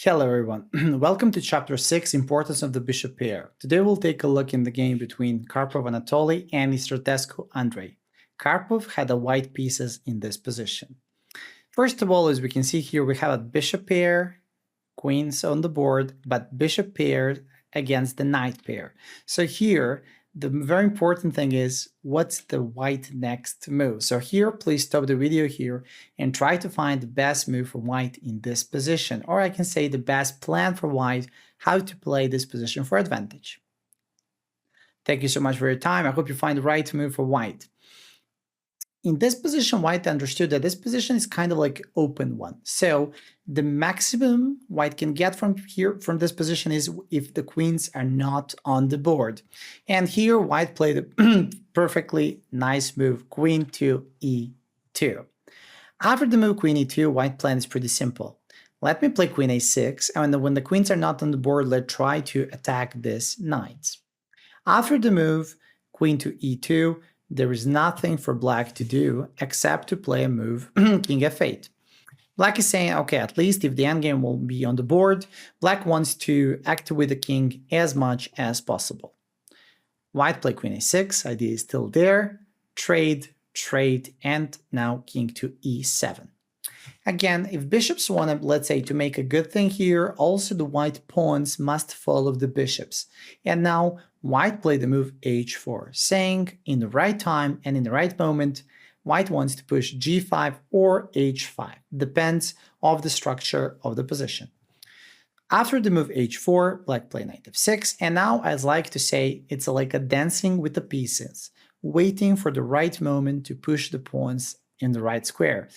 Hello everyone, welcome to chapter 6, Importance of the Bishop Pair. Today we'll take a look in the game between Karpov Anatoly and Istratescu Andrei. Karpov had the white pieces in this position. First of all, as we can see here, we have a bishop pair, queens on the board, but bishop pair against the knight pair. So here, the very important thing is what's the white next move. So here, please stop the video here and try to find the best move for white in this position, or I can say the best plan for white, how to play this position for advantage. Thank you so much for your time. I hope you find the right move for white. In this position, white understood that this position is kind of like open one. So the maximum white can get from here, from this position, is if the queens are not on the board. And here white played a perfectly nice move, queen to e2. After the move queen e2, white plan is pretty simple. Let me play queen a6, and when the queens are not on the board, let's try to attack this knight. After the move queen to e2, there is nothing for black to do except to play a move king f8. Black is saying, okay, at least if the endgame will be on the board, black wants to activate the king as much as possible. White play queen a6, idea is still there, trade, and now king to e7. Again, if bishops want to, let's say, to make a good thing here, also the white pawns must follow the bishops. And now white played the move h4, saying in the right time and in the right moment, white wants to push g5 or h5, depends on the structure of the position. After the move h4, black played knight f6, and now I like to say it's like a dancing with the pieces, waiting for the right moment to push the pawns in the right square.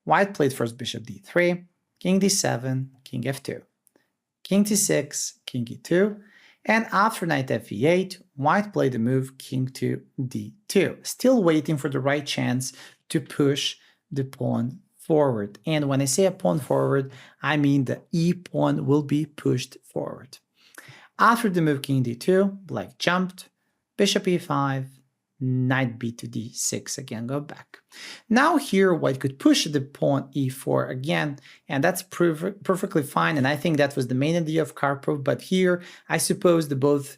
White played first bishop d3, king d7, king f2, king t6, king e2, and after knight fe8, white played the move king to d2, still waiting for the right chance to push the pawn forward. And when I say a pawn forward, I mean the e pawn will be pushed forward. After the move king d2, black jumped, bishop e5, knight b to d6 again, go back. Now here white could push the pawn e4 again, and that's perfectly fine, and I think that was the main idea of Karpov, but here I suppose the both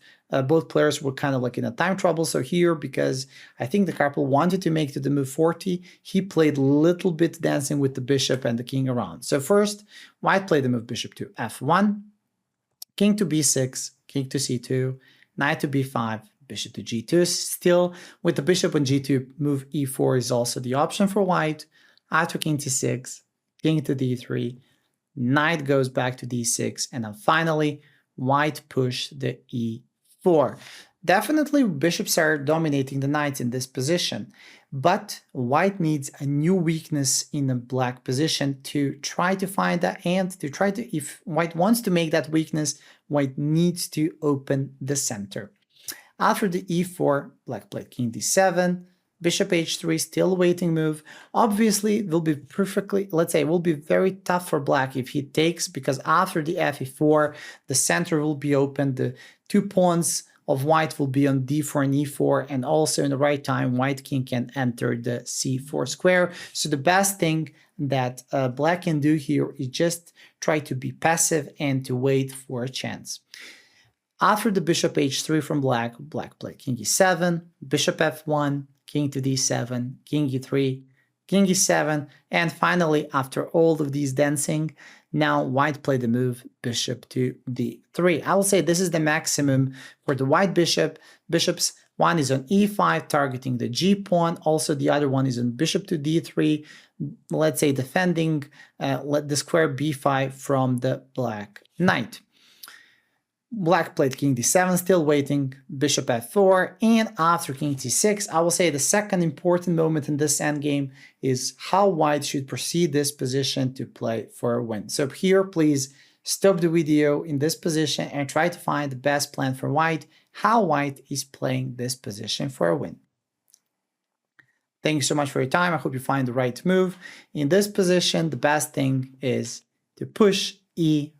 players were kind of like in a time trouble. So here, because I think the Karpov wanted to make to the move 40, he played a little bit dancing with the bishop and the king around. So first, white played the move bishop to f1, king to b6, king to c2, knight to b5, bishop to g2. Still, with the bishop on g2, move e4 is also the option for white. After king t6, king to d3, knight goes back to d6, and then finally, white push the e4. Definitely, bishops are dominating the knights in this position, but white needs a new weakness in the black position to try to find that, and to try to, if white wants to make that weakness, white needs to open the center. After the e4, black played king d7, bishop h3, still waiting move. Obviously, it will be perfectly, let's say, it will be very tough for black if he takes, because after the fe4, the center will be open, the two pawns of white will be on d4 and e4, and also in the right time, white king can enter the c4 square. So the best thing that black can do here is just try to be passive and to wait for a chance. After the bishop h3 from black, black played king e7, bishop f1, king to d7, king e3, king e7, and finally, after all of these dancing, now white played the move bishop to d3. I will say this is the maximum for the white bishops. One is on e5, targeting the g pawn. Also, the other one is on bishop to d3, let's say defending the square b5 from the black knight. Black played king d7, still waiting, bishop f4, and after king t6, I will say the second important moment in this endgame is how white should proceed this position to play for a win. So here, please stop the video in this position and try to find the best plan for white, how white is playing this position for a win. Thank you so much for your time. I hope you find the right move. In this position, the best thing is to push e5.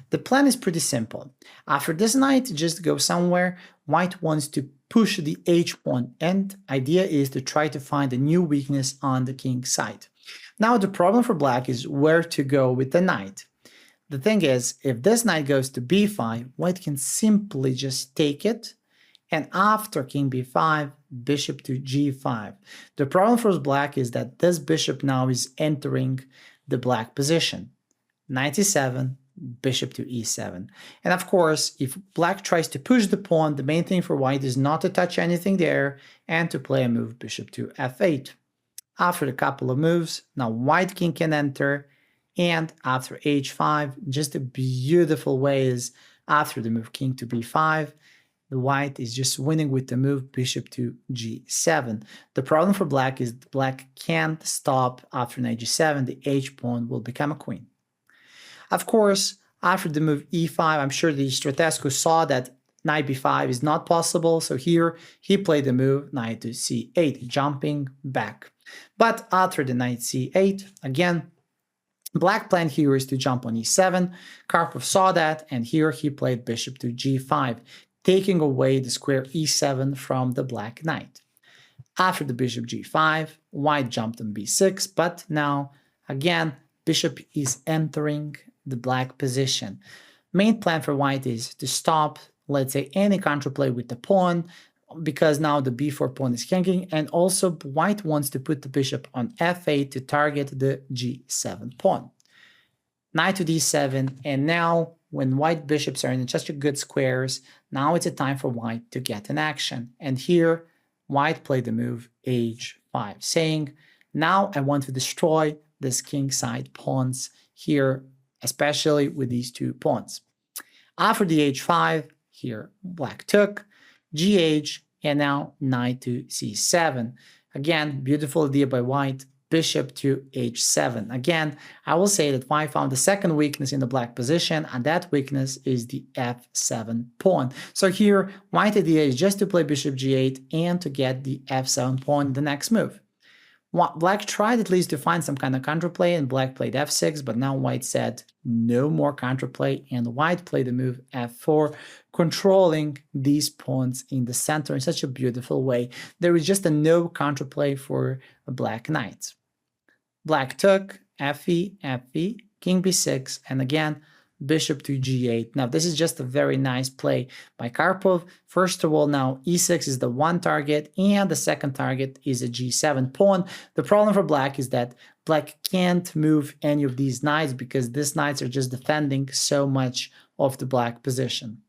The plan is pretty simple. After this knight just go somewhere, white wants to push the h pawn, and idea is to try to find a new weakness on the king side. Now the problem for black is where to go with the knight. The thing is, if this knight goes to b5, white can simply just take it, and after king b5, bishop to g5. The problem for black is that this bishop now is entering the black position. Knight e7, bishop to e7. And of course, if black tries to push the pawn, the main thing for white is not to touch anything there and to play a move bishop to f8. After a couple of moves, now white king can enter, and after h5, just a beautiful way is after the move king to b5, the white is just winning with the move bishop to g7. The problem for black is black can't stop after knight g7, the h pawn will become a queen. Of course, after the move e5, I'm sure the Stratescu saw that knight b5 is not possible, so here he played the move knight to c8, jumping back. But after the knight c8, again, black plan here is to jump on e7. Karpov saw that, and here he played bishop to g5, taking away the square e7 from the black knight. After the bishop g5, white jumped on b6, but now, again, bishop is entering the black position. Main plan for white is to stop, let's say, any counterplay with the pawn, because now the b4 pawn is hanging, and also white wants to put the bishop on f8 to target the g7 pawn. Knight to d7, and now when white bishops are in such good squares, now it's a time for white to get in action. And here, white played the move h5, saying, now I want to destroy this kingside pawns here, especially with these two pawns. After the h5, here black took, gh, and now knight to c7. Again, beautiful idea by white, bishop to h7. Again, I will say that white found the second weakness in the black position, and that weakness is the f7 pawn. So here, white idea is just to play bishop g8 and to get the f7 pawn in the next move. Black tried at least to find some kind of counterplay, and black played f6, but now white said no more counterplay, and white played the move f4, controlling these pawns in the center in such a beautiful way. There is just a no counterplay for black knights. Black took, fe, fe, king b6, and again, bishop to g8. Now, this is just a very nice play by Karpov. First of all, now e6 is the one target, and the second target is a g7 pawn. The problem for black is that black can't move any of these knights because these knights are just defending so much of the black position.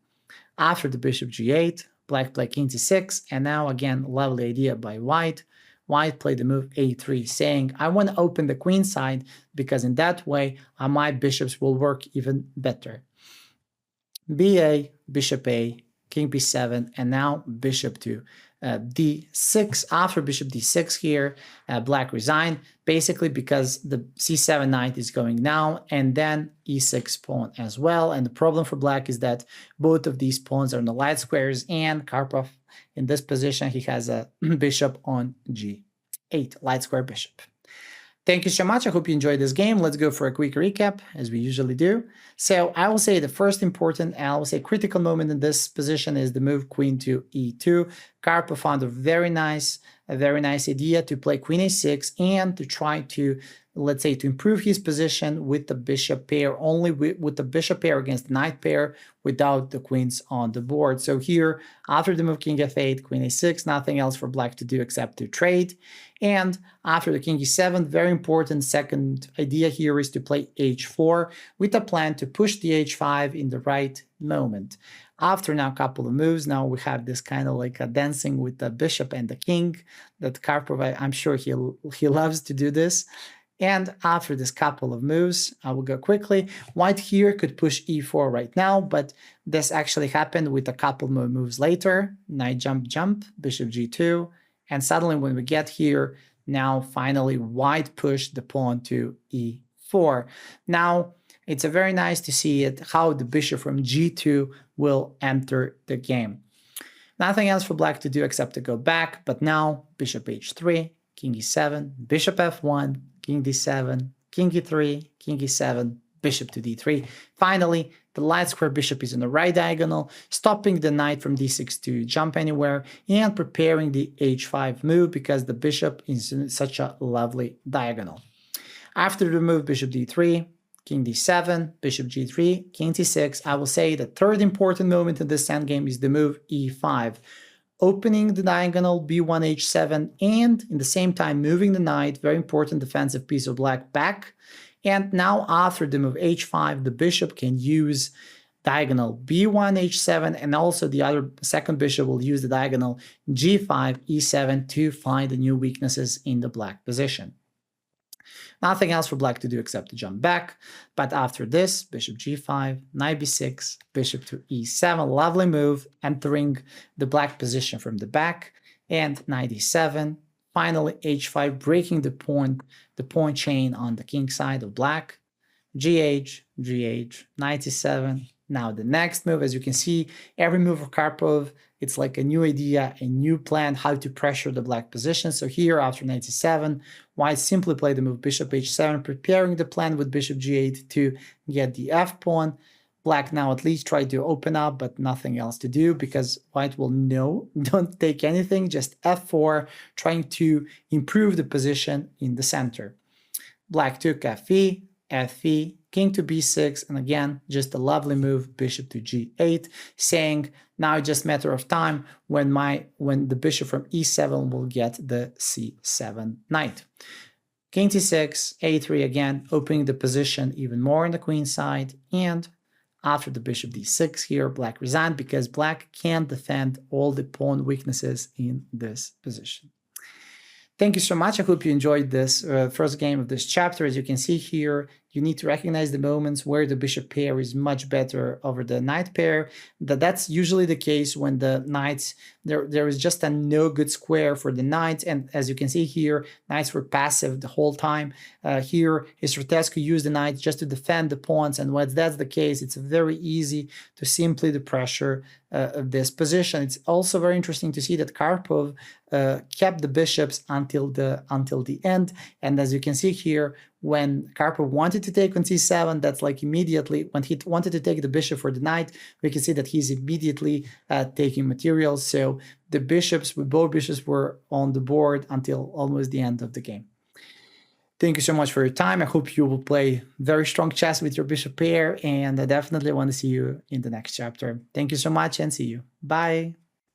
After the bishop g8, black played king c6, and now again, lovely idea by white. White played the move a3, saying, I want to open the queen side because in that way my bishops will work even better. ba, bishop a, king b7, and now bishop to d6. After bishop d6 here, black resigned, basically because the c7 knight is going down, and then e6 pawn as well. And the problem for black is that both of these pawns are in the light squares, and Karpov, in this position, he has a bishop on g8, light square bishop. Thank you so much. I hope you enjoyed this game. Let's go for a quick recap, as we usually do. So I will say the first important, and I will say critical moment in this position is the move queen to e2. Karpov found a very nice idea to play queen a6 and to try to, let's say, to improve his position with the bishop pair, only with the bishop pair against the knight pair without the queens on the board. So here, after the move king f8, queen a6, nothing else for black to do except to trade. And after the king e7, very important second idea here is to play h4 with a plan to push the h5 in the right moment. After now a couple of moves, now we have this kind of like a dancing with the bishop and the king that Karpov, I'm sure he loves to do this. And after this couple of moves, I will go quickly. White here could push e4 right now, but this actually happened with a couple more moves later. Knight jump, jump, bishop g2. And suddenly when we get here, now finally white pushed the pawn to e4. Now, it's a very nice to see it, how the bishop from g2 will enter the game. Nothing else for black to do except to go back, but now bishop h3, king e7, bishop f1, king d7, king e3, king e7, bishop to d3. Finally, the light square bishop is in the right diagonal, stopping the knight from d6 to jump anywhere and preparing the h5 move because the bishop is in such a lovely diagonal. After the move bishop d3, king d7, bishop g3, king t6. I will say the third important moment in this endgame is the move e5, opening the diagonal b1 h7 and in the same time moving the knight, very important defensive piece of black, back. And now after the move h5, the bishop can use diagonal b1 h7, and also the other second bishop will use the diagonal g5 e7 to find the new weaknesses in the black position. Nothing else for black to do except to jump back. But after this, bishop g5, knight b6, bishop to e7, lovely move, entering the black position from the back, and knight e7, finally h5, breaking the pawn chain on the king side of black, gh, knight e7. Now the next move, as you can see, every move of Karpov, it's like a new idea, a new plan how to pressure the black position. So here after knight e7, white simply played the move bishop h7, preparing the plan with bishop g8 to get the f pawn. Black now at least tried to open up, but nothing else to do because white will no, don't take anything, just f4, trying to improve the position in the center. Black took fe, fe, king to b6, and again, just a lovely move, bishop to g8, saying now it's just a matter of time when the bishop from e7 will get the c7 knight. King t6, a3 again, opening the position even more on the queen side, and after the bishop d6 here, black resigned because black can't defend all the pawn weaknesses in this position. Thank you so much. I hope you enjoyed this first game of this chapter. As you can see here, you need to recognize the moments where the bishop pair is much better over the knight pair. That's usually the case when the knights, there is just a no good square for the knights. And as you can see here, knights were passive the whole time. Here, Istratescu used the knights just to defend the pawns. And when that's the case, it's very easy to simply the pressure of this position. It's also very interesting to see that Karpov kept the bishops until the end. And as you can see here, when Karpov wanted to take on c7, that's like immediately, when he wanted to take the bishop for the knight, we can see that he's immediately taking material. So the bishops, both bishops were on the board until almost the end of the game. Thank you so much for your time. I hope you will play very strong chess with your bishop pair, and I definitely want to see you in the next chapter. Thank you so much and see you. Bye.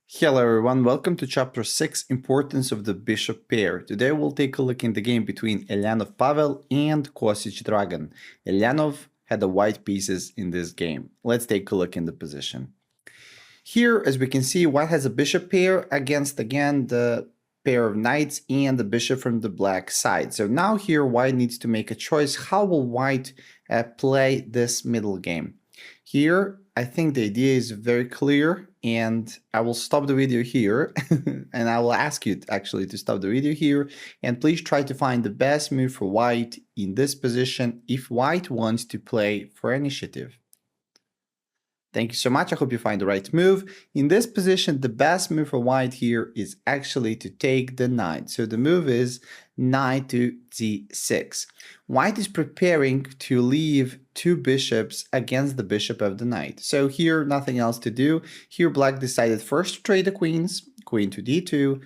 Hello everyone, welcome to chapter 6, Importance of the Bishop Pair. Today we'll take a look in the game between Elyanov Pavel and Kosic Dragan. Elyanov had the white pieces in this game. Let's take a look in the position. Here, as we can see, white has a bishop pair against, again, the pair of knights and the bishop from the black side. So now here, white needs to make a choice. How will white play this middle game? Here, I think the idea is very clear, and I will stop the video here and I will ask you actually to stop the video here, and please try to find the best move for white in this position if white wants to play for initiative. Thank you so much. I hope you find the right move. In this position, the best move for white here is actually to take the knight. So the move is knight to d6. White is preparing to leave two bishops against the bishop of the knight. So here, nothing else to do. Here, black decided first to trade the queens, queen to d2,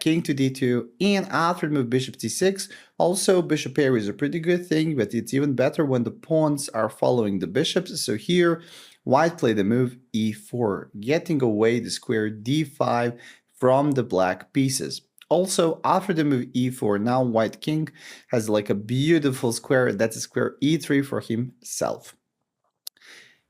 king to d2, and after the move bishop c6. Also, bishop pair is a pretty good thing, but it's even better when the pawns are following the bishops. So here, white played the move e4, getting away the square d5 from the black pieces. Also, after the move e4, now white king has like a beautiful square, that's a square e3 for himself.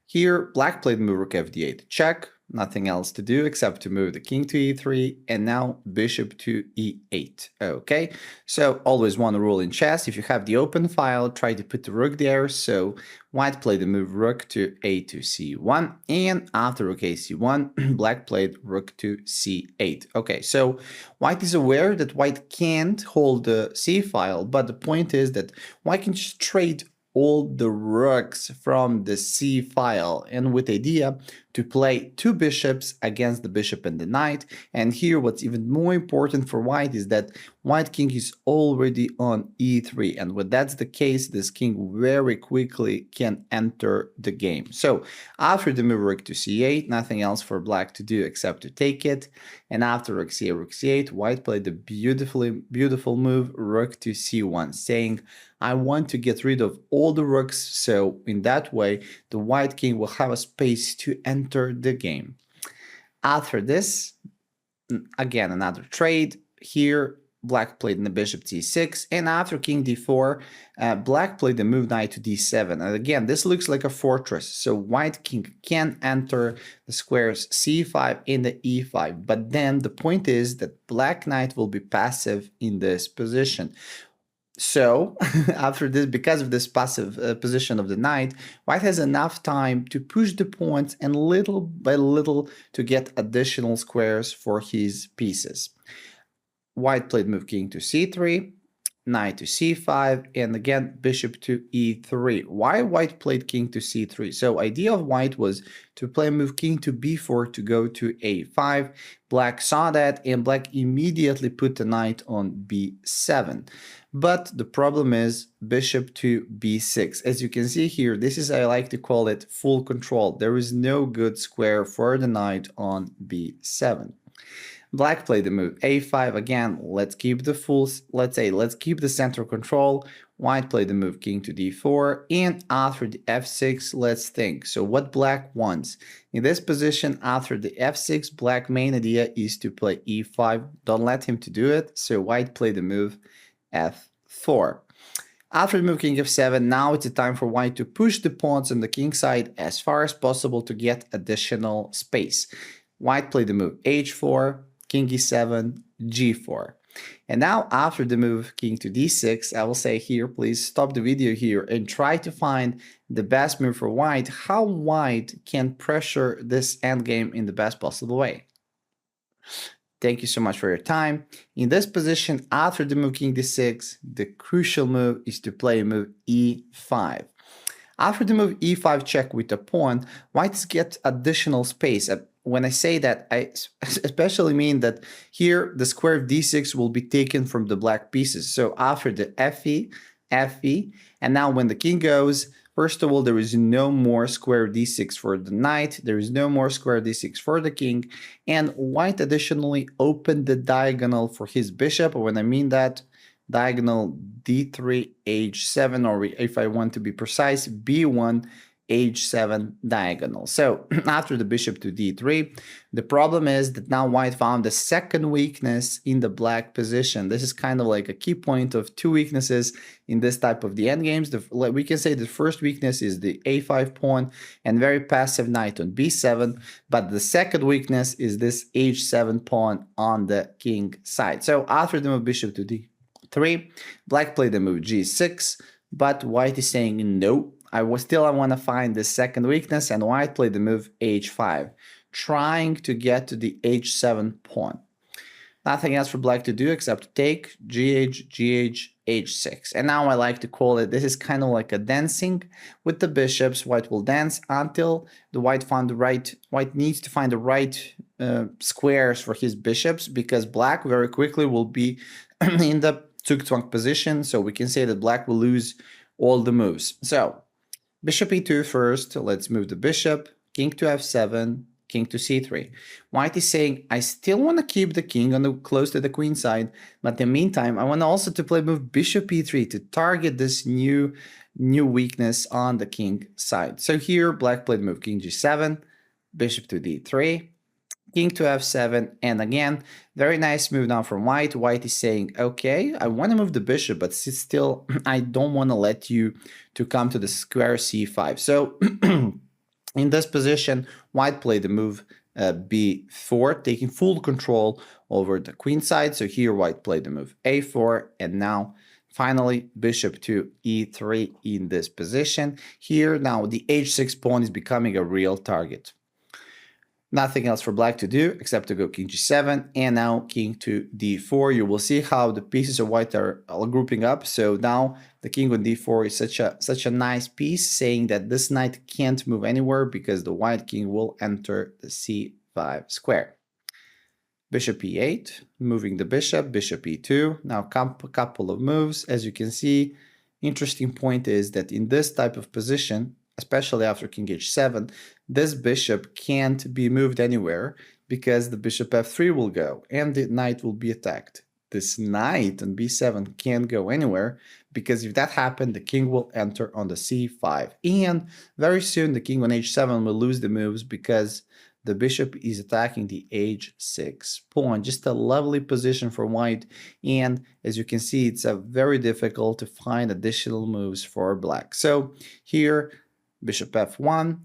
Here, black played the move rook fd8, check, nothing else to do except to move the king to e3, and now bishop to e8. Okay, so always one rule in chess: if you have the open file, try to put the rook there. So white played the move rook to a2 c1, and after rook a c1, black played rook to c8. Okay, so white is aware that white can't hold the c file, but the point is that white can just trade all the rooks from the c file, and with the idea to play two bishops against the bishop and the knight. And here what's even more important for white is that white king is already on e3, and when that's the case, this king very quickly can enter the game. So after the move rook to c8, nothing else for black to do except to take it, and after rook c8, white played the beautiful move rook to c1, saying, I want to get rid of all the rooks, so in that way the white king will have a space to enter the game. After this, again another trade. Here black played in the bishop c6, and after king d4, black played the move knight to d7. And again, this looks like a fortress, so white king can enter the squares c5 and the e5. But then the point is that black knight will be passive in this position. So after this, because of this passive position of the knight, white has enough time to push the pawns and little by little to get additional squares for his pieces. White played move king to c3, knight to c5, and again bishop to e3. Why white played king to c3? So idea of white was to play move king to b4 to go to a5. Black saw that, and black immediately put the knight on b7. But the problem is bishop to b6. As you can see here, this is, I like to call it full control. There is no good square for the knight on b7. Black played the move a5. Again, let's keep the center control. White played the move king to d4, and after the f6, let's think. So what black wants in this position after the f6, black main idea is to play e5. Don't let him to do it. So white played the move f4. After the move king f7, now it's a time for white to push the pawns on the king side as far as possible to get additional space. White played the move h4, king e7, g4. And now after the move king to d6, I will say here, please stop the video here and try to find the best move for white, how white can pressure this endgame in the best possible way. Thank you so much for your time. In this position, after the move king d6, the crucial move is to play move e5. After the move e5 check with a pawn, whites get additional space. When I say that, I especially mean that here the square of d6 will be taken from the black pieces. So after the fe, and now when the king goes, first of all, there is no more square d6 for the knight, there is no more square d6 for the king, and white additionally opened the diagonal for his bishop. When I mean that, diagonal d3 h7, or if I want to be precise, b1 h7 diagonal. So after the bishop to d3, the problem is that now white found the second weakness in the black position. This is kind of like a key point of two weaknesses in this type of the endgames. We can say the first weakness is the a5 pawn and very passive knight on b7, but the second weakness is this h7 pawn on the king side. So after the move bishop to d3, black played the move g6, but white is saying no. I want to find the second weakness, and white played the move h5, trying to get to the h7 pawn. Nothing else for black to do except to take gh, h6. And now I like to call it, this is kind of like a dancing with the bishops. White will dance until the white needs to find the right squares for his bishops, because black very quickly will be in the Zugzwang position. So we can say that black will lose all the moves. So bishop e2 first, let's move the bishop, king to f7, king to c3. White is saying, I still want to keep the king close to the queen side, but in the meantime, I want also to play move bishop e3 to target this new weakness on the king side. So here, black played move king g7, bishop to d3, king to f7, and again, very nice move now from white. White is saying, okay, I want to move the bishop, but still, I don't want to let you to come to the square c5. So in this position, white played the move b4, taking full control over the queen side. So here, white played the move a4, and now finally, bishop to e3 in this position. Here, now the h6 pawn is becoming a real target. Nothing else for black to do except to go king g7, and now king to d4. You will see how the pieces of white are all grouping up. So now the king on d4 is such a nice piece, saying that this knight can't move anywhere because the white king will enter the c5 square. bishop e8, moving the bishop, bishop e2. Now couple of moves. As you can see, interesting point is that in this type of position, especially after king h7, this bishop can't be moved anywhere because the bishop f3 will go and the knight will be attacked. This knight on b7 can't go anywhere because if that happened, the king will enter on the c5. And very soon the king on h7 will lose the moves because the bishop is attacking the h6 pawn. Just a lovely position for white. And as you can see, it's very difficult to find additional moves for black. So here, bishop f1,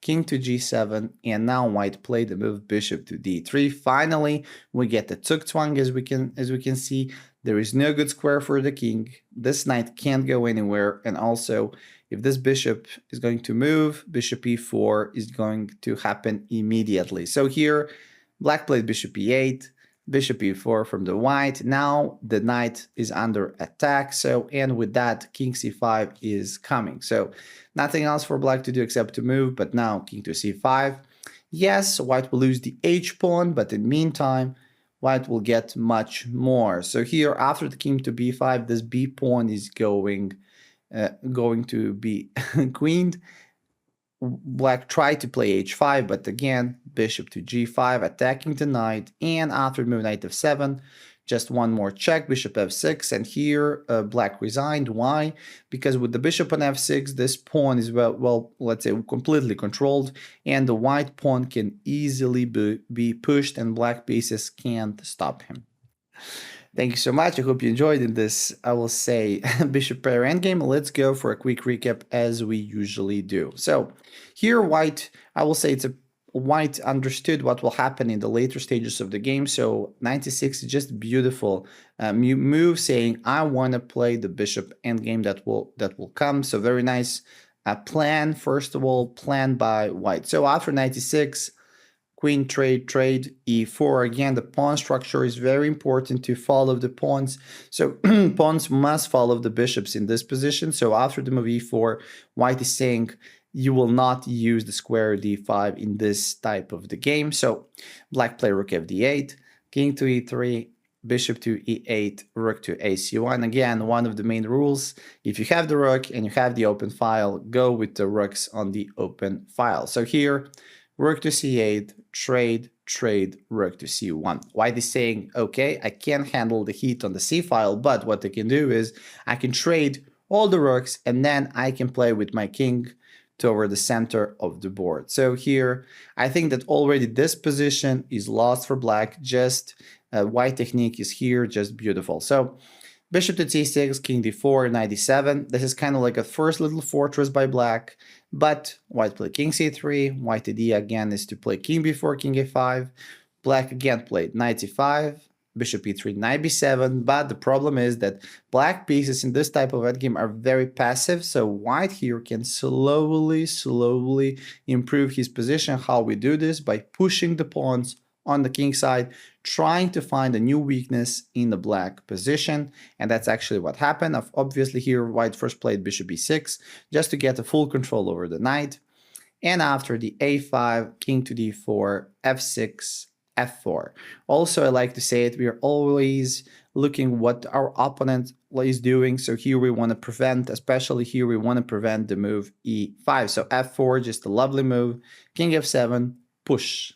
king to g7, and now white played the move bishop to d3. Finally, we get the Zugzwang. As we can see, there is no good square for the king. This knight can't go anywhere, and also if this bishop is going to move, bishop e4 is going to happen immediately. So here, black played bishop e8, bishop e4 from the white. Now the knight is under attack. So, and with that, king c5 is coming. So nothing else for black to do except to move, but now king to c5. Yes, white will lose the h pawn, but in the meantime, white will get much more. So here, after the king to b5, this b pawn is going to be queened. Black tried to play h5, but again, bishop to g5, attacking the knight, and after move knight f7, just one more check, bishop f6, and here black resigned. Why? Because with the bishop on f6, this pawn is, well, let's say completely controlled, and the white pawn can easily be pushed, and black pieces can't stop him. Thank you so much. I hope you enjoyed in this, I will say, bishop pair endgame. Let's go for a quick recap as we usually do. So here white, I will say white understood what will happen in the later stages of the game. So 96 is just beautiful move saying, I want to play the bishop endgame that will come. So very nice plan, first of all, planned by white. So after 96, queen trade, e4. Again, the pawn structure is very important to follow the pawns. So pawns must follow the bishops in this position. So after the move e4, white is saying you will not use the square d5 in this type of the game. So black play rook fd8, king to e3, bishop to e8, rook to ac1. Again, one of the main rules, if you have the rook and you have the open file, go with the rooks on the open file. So here, rook to c8, trade, rook to c1. White is saying, okay, I can't handle the heat on the c file, but what I can do is I can trade all the rooks and then I can play with my king toward the center of the board. So here, I think that already this position is lost for black. Just white technique is here, just beautiful. So bishop to c6, king d4, knight d7. This is kind of like a first little fortress by black, but white played king c3. White idea again is to play king b4, king a5. Black again played knight c5, bishop e3, knight b7, but the problem is that black pieces in this type of endgame are very passive, so white here can slowly improve his position. How we do this? By pushing the pawns on the king side, trying to find a new weakness in the black position, and that's actually what happened. Obviously here white first played bishop e6 just to get a full control over the knight, and after the a5, king to d4, f6, f4. Also, I like to say it, we are always looking what our opponent is doing. So here we want to prevent, especially here we want to prevent the move e5. So f4, just a lovely move. King f7, push.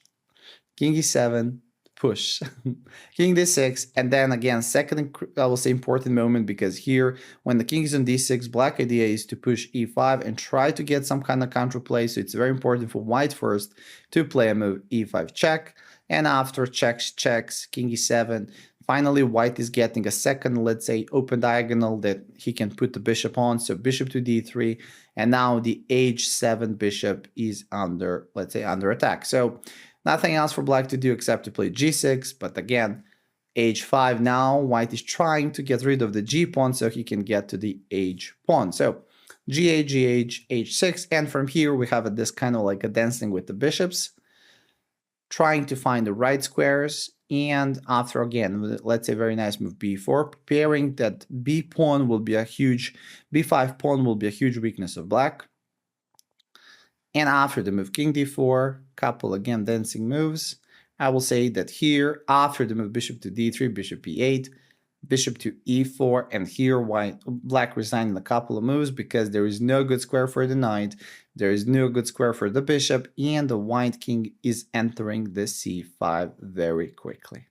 King e7, push. King d6, and then again, second, I will say, important moment, because here, when the king is on d6, black idea is to push e5 and try to get some kind of counterplay. So it's very important for white first to play a move e5 check, and after checks, king e7. Finally, white is getting a second, let's say, open diagonal that he can put the bishop on. So bishop to d3, and now the h7 bishop is under, let's say, under attack. So nothing else for black to do except to play g6, but again, h5. Now white is trying to get rid of the g pawn so he can get to the h pawn. So g8, h6, and from here we have this kind of like a dancing with the bishops, trying to find the right squares, and after, again, let's say very nice move b4, preparing that b pawn will be a huge, b5 pawn will be a huge weakness of black. And after the move king d4, couple again dancing moves, I will say that here, after the move bishop to d3, bishop e8, bishop to e4, and here black resigned a couple of moves because there is no good square for the knight, there is no good square for the bishop, and the white king is entering the c5 very quickly.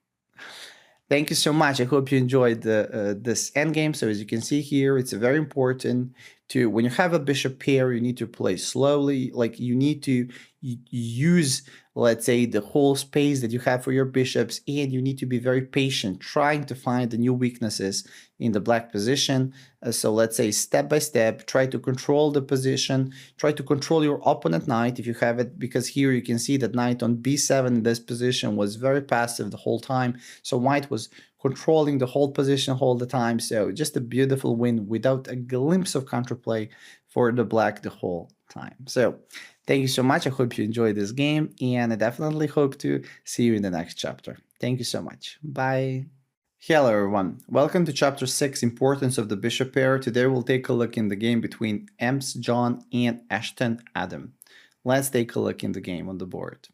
Thank you so much. I hope you enjoyed this endgame. So as you can see here, it's very important to, when you have a bishop pair, you need to play slowly. Like you need to use, let's say, the whole space that you have for your bishops, and you need to be very patient, trying to find the new weaknesses in the black position. So let's say step by step, try to control the position, try to control your opponent knight if you have it, because here you can see that knight on b7 in this position was very passive the whole time. So white was controlling the whole position all the time. So just a beautiful win without a glimpse of counterplay for the black the whole time. So thank you so much. I hope you enjoyed this game, and I definitely hope to see you in the next chapter. Thank you so much. Bye. Hello everyone, welcome to chapter 6, Importance of the Bishop Pair. Today we'll take a look in the game between Ems John and Ashton Adam. Let's take a look in the game on the board.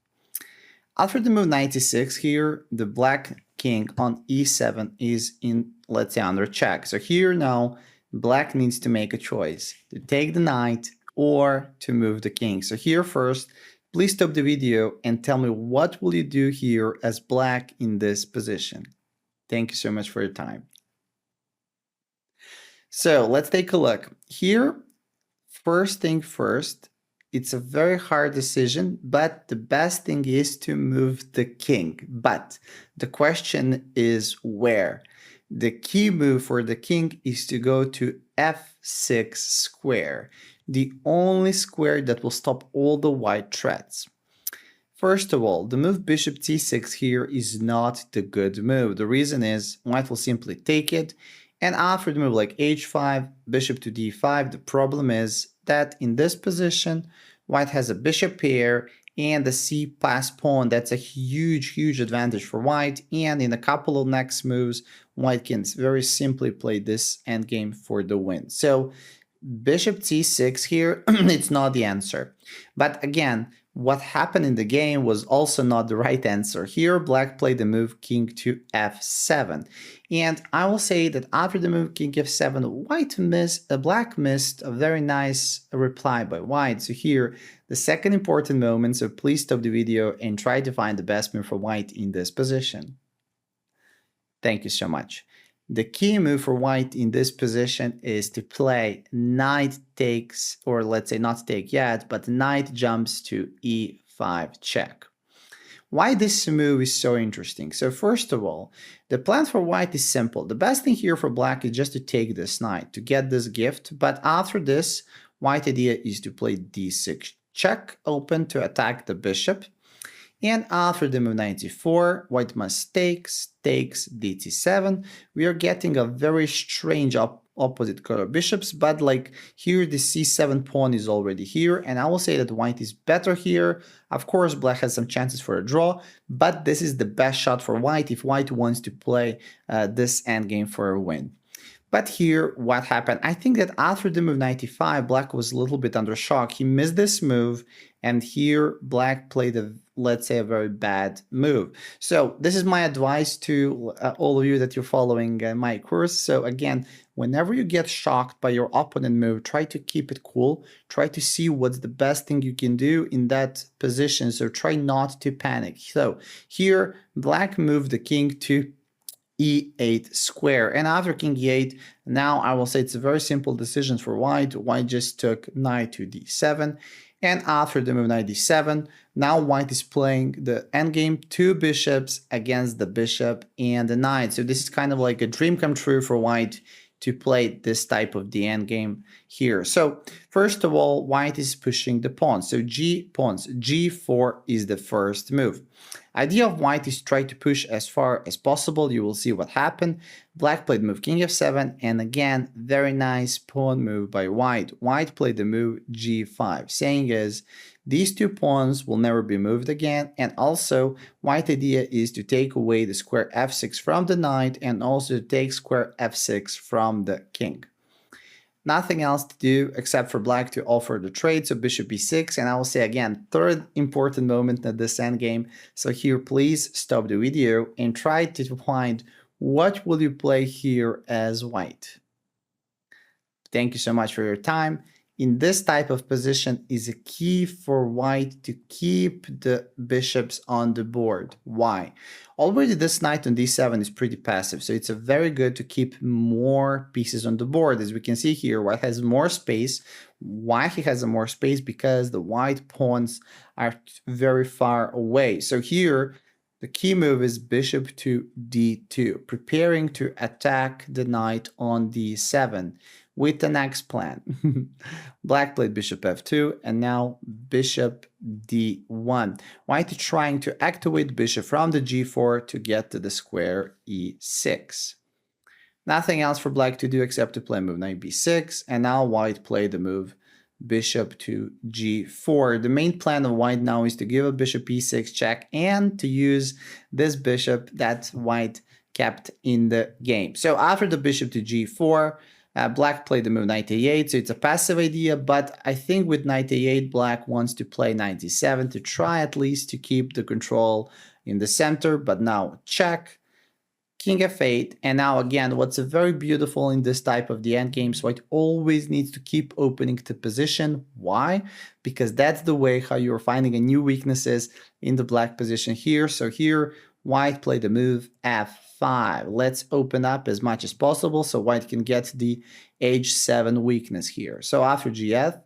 After the move knight e6 here, the black king on e7 is in, let's say, under check. So here now, black needs to make a choice, to take the knight or to move the king. So here first, please stop the video and tell me what will you do here as black in this position. Thank you so much for your time. So let's take a look. Here, first thing first, it's a very hard decision, but the best thing is to move the king. But the question is where? The key move for the king is to go to f6 square, the only square that will stop all the white threats. First of all, the move bishop c6 here is not the good move. The reason is white will simply take it, and after the move like h5, bishop to d5, the problem is that in this position, white has a bishop pair and the c pass pawn. That's a huge advantage for white, and in a couple of next moves, white can very simply play this endgame for the win. So bishop c6 here, it's not the answer. But again, what happened in the game was also not the right answer. Here, black played the move king to f7. And I will say that after the move king f7, black missed a very nice reply by white. So here, the second important moment, so please stop the video and try to find the best move for white in this position. Thank you so much. The key move for white in this position is to play knight takes, or let's say not take yet, but knight jumps to e5 check. Why this move is so interesting? So first of all, the plan for white is simple. The best thing here for black is just to take this knight, to get this gift, but after this, white idea is to play d6 check open to attack the bishop. And after the move knight e4, white must takes dt7. We are getting a very strange opposite color bishops, but like here the c7 pawn is already here, and I will say that white is better here. Of course, black has some chances for a draw, but this is the best shot for white if white wants to play this endgame for a win. But here, what happened? I think that after the move knight e5, black was a little bit under shock. He missed this move, and here black played let's say, a very bad move. So this is my advice to all of you that you're following my course. So again, whenever you get shocked by your opponent move, try to keep it cool. Try to see what's the best thing you can do in that position. So try not to panic. So here, black moved the king to e8 square, and after king e8, now I will say it's a very simple decision for white. White just took knight to d7, and after the move knight d7, now white is playing the endgame, two bishops against the bishop and the knight. So this is kind of like a dream come true for white to play this type of the endgame here. So first of all, white is pushing the pawns. So pawns, g4 is the first move. Idea of white is try to push as far as possible. You will see what happened. Black played move king f7, and again, very nice pawn move by white. White played the move g5. Saying is, these two pawns will never be moved again, and also white idea is to take away the square f6 from the knight and also take square f6 from the king. Nothing else to do except for black to offer the trade, so bishop b6, and I will say again, third important moment at this endgame. So here, please stop the video and try to find what will you play here as white. Thank you so much for your time. In this type of position is a key for white to keep the bishops on the board. Why? Already this knight on d7 is pretty passive, so it's a very good to keep more pieces on the board. As we can see here, white has more space. Why he has more space? Because the white pawns are very far away. So here, the key move is bishop to d2, preparing to attack the knight on d7 with the next plan. Black played bishop f2 and now bishop d1. White is trying to activate bishop from the g4 to get to the square e6. Nothing else for black to do except to play move knight b6, and now white played the move bishop to g4. The main plan of white now is to give a bishop e6 check and to use this bishop that white kept in the game. So after the bishop to g4, black played the move knight a8, so it's a passive idea, but I think with knight a8, black wants to play knight d7 to try at least to keep the control in the center, but now check, king f8, and now again, what's very beautiful in this type of the endgames, white always needs to keep opening the position. Why? Because that's the way how you're finding a new weaknesses in the black position here. So here, white played the move f5. Let's open up as much as possible so white can get the h7 weakness here. So after gf,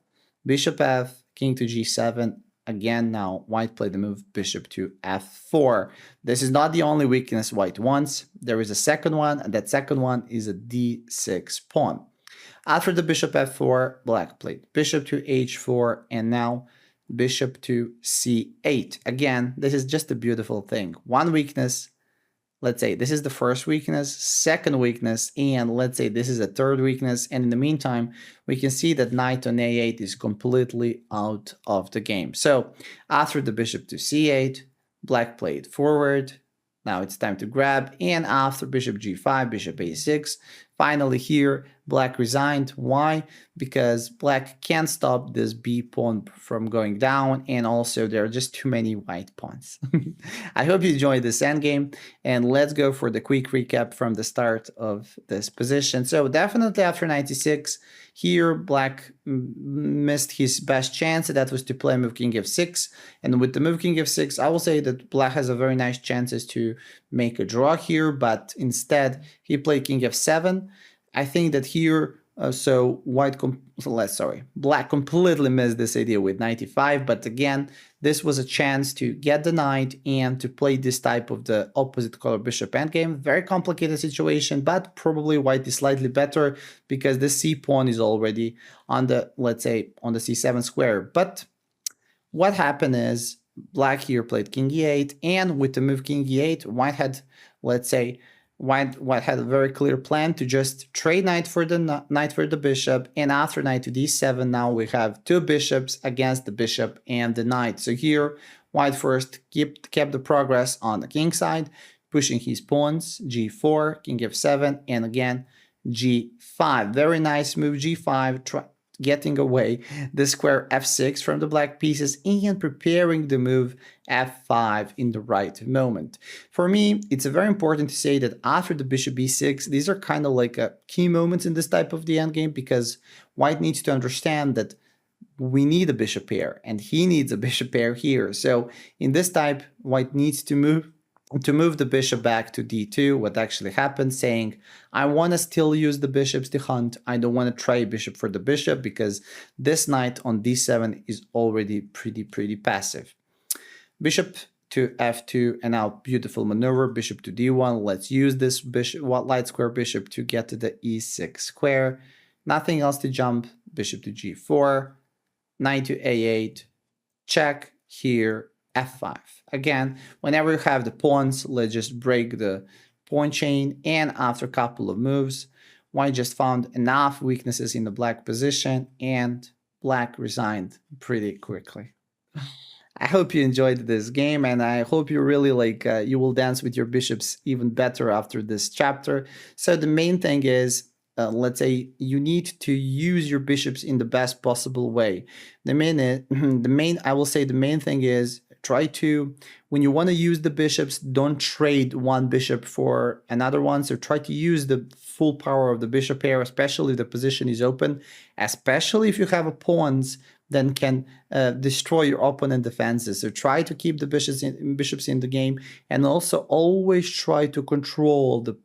bishop f, king to g7. Again, now white played the move bishop to f4. This is not the only weakness white wants. There is a second one, and that second one is a d6 pawn. After the bishop f4, black played bishop to h4, and now bishop to c8. Again, this is just a beautiful thing. One weakness, let's say this is the first weakness, second weakness, and let's say this is a third weakness. And in the meantime, we can see that knight on a8 is completely out of the game. So after the bishop to c8, black played forward. Now it's time to grab. And after bishop g5, bishop a6, finally here, black resigned. Why? Because black can't stop this b pawn from going down, and also there are just too many white pawns. I hope you enjoyed this endgame, and let's go for the quick recap from the start of this position. So definitely after 96, here black missed his best chance, that was to play move king f6, and with the move king f6, I will say that black has a very nice chances to make a draw here, but instead he played king f7. I think that here, black completely missed this idea with 95, but again, this was a chance to get the knight and to play this type of the opposite color bishop endgame. Very complicated situation, but probably white is slightly better because the c pawn is already on the, let's say, on the c7 square. But what happened is black here played king e8, and with the move king e8, white had, let's say, white had a very clear plan to just trade knight for the bishop, and after knight to d7, now we have two bishops against the bishop and the knight. So here, white first kept the progress on the king side, pushing his pawns, g4, king f7, and again, g5. Very nice move, g5, getting away the square f6 from the black pieces and preparing the move f5 in the right moment. For me, it's very important to say that after the bishop b6, these are kind of like key moments in this type of the endgame, because white needs to understand that we need a bishop pair and he needs a bishop pair here. So in this type, white needs to move the bishop back to d2, what actually happened, saying, I want to still use the bishops to hunt. I don't want to trade bishop for the bishop because this knight on d7 is already pretty passive. Bishop to f2, and now beautiful maneuver, bishop to d1. Let's use this bishop, light square bishop to get to the e6 square. Nothing else to jump, bishop to g4, knight to a8, check here, f5. Again, whenever you have the pawns, let's just break the pawn chain, and after a couple of moves, white just found enough weaknesses in the black position, and black resigned pretty quickly. I hope you enjoyed this game, and I hope you really you will dance with your bishops even better after this chapter. So the main thing is, let's say you need to use your bishops in the best possible way. The main thing is try to, when you want to use the bishops, don't trade one bishop for another one. So try to use the full power of the bishop pair, especially if the position is open, especially if you have pawns then can destroy your opponent defenses. So try to keep the bishops in the game, and also always try to control the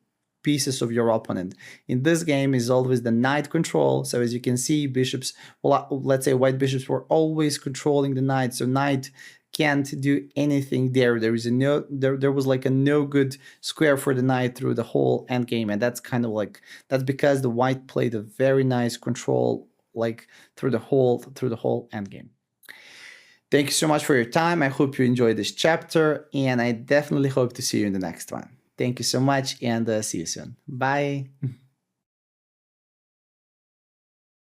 pieces of your opponent. In this game is always the knight control. So as you can see, bishops, well, let's say white bishops were always controlling the knight. So knight can't do anything there. There was like a no good square for the knight through the whole endgame, and that's kind of like, that's because the white played a very nice control like through the whole endgame. Thank you so much for your time. I hope you enjoyed this chapter, and I definitely hope to see you in the next one. Thank you so much, and see you soon. Bye.